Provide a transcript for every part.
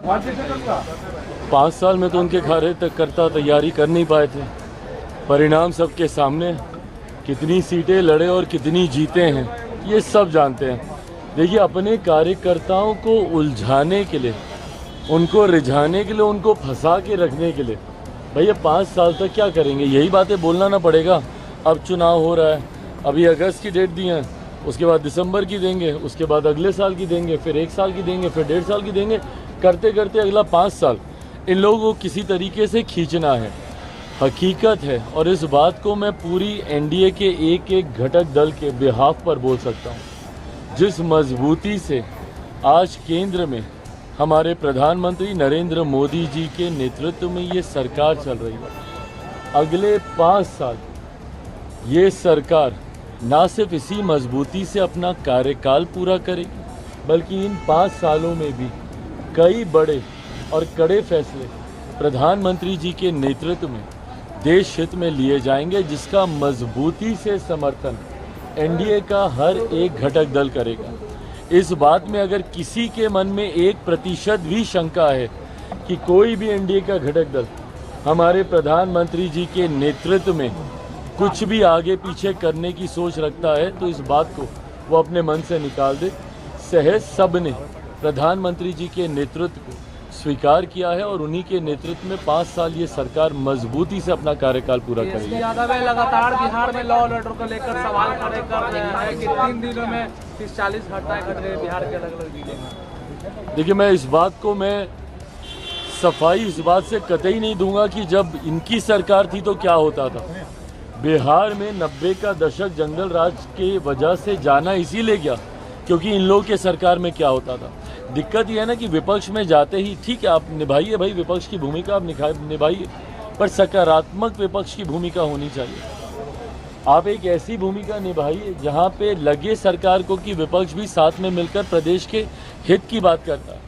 5 साल में तो उनके कार्यकर्ता तैयारी कर नहीं पाए थे। परिणाम सबके सामने, कितनी सीटें लड़े और कितनी जीते हैं ये सब जानते हैं। देखिए, अपने कार्यकर्ताओं को उलझाने के लिए, उनको रिझाने के लिए, उनको फंसा के रखने के लिए भैया 5 साल तक क्या करेंगे? यही बातें बोलना ना पड़ेगा। अब चुनाव हो रहा है, अभी अगस्त की डेट दी है, उसके बाद दिसंबर की देंगे, उसके बाद अगले साल की देंगे, फिर 1 साल की देंगे, फिर 1.5 साल की देंगे, करते करते अगला 5 साल इन लोगों को किसी तरीके से खींचना है। हकीकत है, और इस बात को मैं पूरी एनडीए के एक एक घटक दल के बिहाफ पर बोल सकता हूँ। जिस मजबूती से आज केंद्र में हमारे प्रधानमंत्री नरेंद्र मोदी जी के नेतृत्व में ये सरकार चल रही है, अगले 5 साल ये सरकार ना सिर्फ इसी मजबूती से अपना कार्यकाल पूरा करेगी, बल्कि इन 5 सालों में भी कई बड़े और कड़े फैसले प्रधानमंत्री जी के नेतृत्व में देश हित में लिए जाएंगे, जिसका मजबूती से समर्थन एनडीए का हर एक घटक दल करेगा। इस बात में अगर किसी के मन में 1% भी शंका है कि कोई भी एनडीए का घटक दल हमारे प्रधानमंत्री जी के नेतृत्व में कुछ भी आगे पीछे करने की सोच रखता है, तो इस बात को वो अपने मन से निकाल दे। सहज सब ने प्रधानमंत्री जी के नेतृत्व को स्वीकार किया है और उन्हीं के नेतृत्व में 5 साल ये सरकार मजबूती से अपना कार्यकाल पूरा करेगी। लगातार बिहार में लॉ और ऑर्डर को लेकर सवाल खड़े कर रहे हैं कि 3 दिनों में 30-40 घटनाएं घट गई बिहार के अलग-अलग जिले में। देखिए, मैं इस बात को सफाई इस बात से कतई नहीं दूंगा कि जब इनकी सरकार थी तो क्या होता था। बिहार में 90 का दशक जंगल राज के वजह से जाना इसीलिए गया क्योंकि इन लोगों के सरकार में क्या होता था। दिक्कत यह है ना कि विपक्ष में जाते ही ठीक है, आप निभाइए भाई, विपक्ष की भूमिका आप निभाइए, पर सकारात्मक विपक्ष की भूमिका होनी चाहिए। आप एक ऐसी भूमिका निभाइए जहां पे लगे सरकार को कि विपक्ष भी साथ में मिलकर प्रदेश के हित की बात करता है।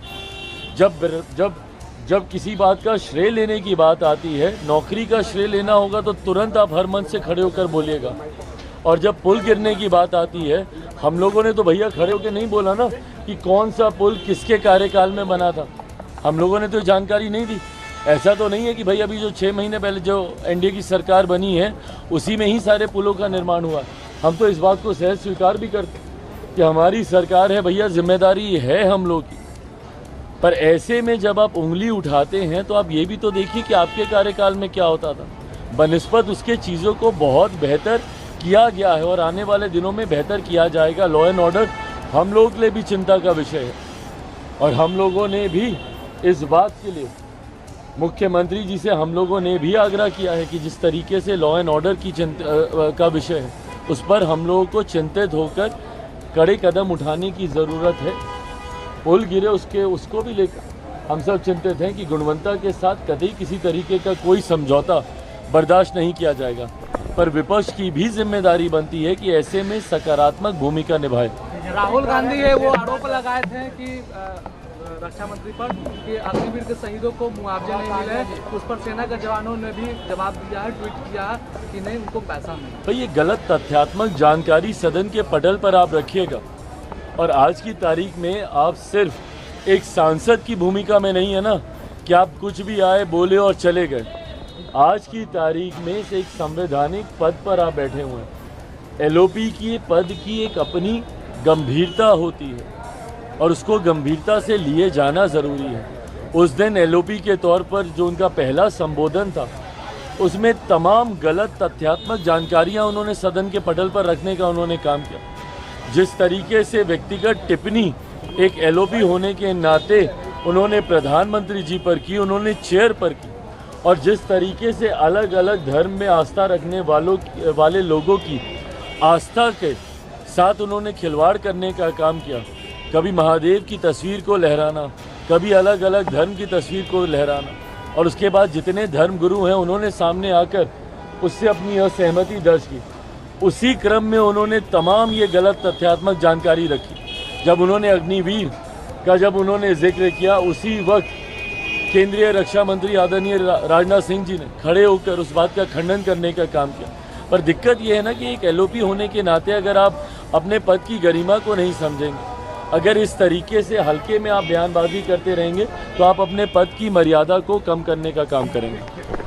जब किसी बात का श्रेय लेने की बात आती है, नौकरी का श्रेय लेना होगा तो तुरंत आप हर मंच से खड़े होकर बोलिएगा। और जब पुल गिरने की बात आती है, हम लोगों ने तो भैया खड़े होकर नहीं बोला ना कि कौन सा पुल किसके कार्यकाल में बना था। हम लोगों ने तो जानकारी नहीं दी। ऐसा तो नहीं है कि भाई अभी जो 6 महीने पहले जो एनडीए की सरकार बनी है उसी में ही सारे पुलों का निर्माण हुआ। हम तो इस बात को सहज स्वीकार भी करते कि हमारी सरकार है भैया, जिम्मेदारी है हम लोग की। पर ऐसे में जब आप उंगली उठाते हैं तो आप ये भी तो देखिए कि आपके कार्यकाल में क्या होता था। बनिस्बत उसके चीज़ों को बहुत बेहतर किया गया है और आने वाले दिनों में बेहतर किया जाएगा। लॉ एंड ऑर्डर हम लोग के लिए भी चिंता का विषय है और हम लोगों ने भी इस बात के लिए मुख्यमंत्री जी से हम लोगों ने भी आग्रह किया है कि जिस तरीके से लॉ एंड ऑर्डर की का विषय है उस पर हम लोगों को चिंतित होकर कड़े कदम उठाने की ज़रूरत है। पुल गिरे उसको भी लेकर हम सब चिंतित हैं कि गुणवत्ता के साथ कभी किसी तरीके का कोई समझौता बर्दाश्त नहीं किया जाएगा। पर विपक्ष की भी जिम्मेदारी बनती है कि ऐसे में सकारात्मक भूमिका निभाए। राहुल गांधी है वो आरोप लगाए थे कि रक्षा मंत्री पर कि अग्निवीर के शहीदों को मुआवजे नहीं मिले, उस पर सेना के जवानों ने भी जवाब दिया है, ट्वीट किया है कि नहीं उनको पैसा मिले। भाई ये गलत तथ्यात्मक जानकारी सदन के पटल पर आप रखिएगा और आज की तारीख में आप सिर्फ एक सांसद की भूमिका में नहीं है ना कि आप कुछ भी आए बोले और चले गए। आज की तारीख में से एक संवैधानिक पद पर आप बैठे हुए हैं। एलओपी की पद की एक अपनी गंभीरता होती है और उसको गंभीरता से लिए जाना ज़रूरी है। उस दिन एलओपी के तौर पर जो उनका पहला संबोधन था उसमें तमाम गलत तथ्यात्मक जानकारियां उन्होंने सदन के पटल पर रखने का उन्होंने काम किया। जिस तरीके से व्यक्तिगत टिप्पणी एक एलओपी होने के नाते उन्होंने प्रधानमंत्री जी पर की, उन्होंने चेयर पर की, और जिस तरीके से अलग अलग धर्म में आस्था रखने वाले लोगों की आस्था के साथ उन्होंने खिलवाड़ करने का काम किया। कभी महादेव की तस्वीर को लहराना, कभी अलग अलग धर्म की तस्वीर को लहराना, और उसके बाद जितने धर्म गुरु हैं उन्होंने सामने आकर उससे अपनी असहमति दर्ज की। उसी क्रम में उन्होंने तमाम ये गलत तथ्यात्मक जानकारी रखी। जब उन्होंने अग्निवीर का जिक्र किया, उसी वक्त केंद्रीय रक्षा मंत्री आदरणीय राजनाथ सिंह जी ने खड़े होकर उस बात का खंडन करने का काम किया। पर दिक्कत यह है ना कि एक एलओपी होने के नाते अगर आप अपने पद की गरिमा को नहीं समझेंगे, अगर इस तरीके से हल्के में आप बयानबाजी करते रहेंगे तो आप अपने पद की मर्यादा को कम करने का काम करेंगे।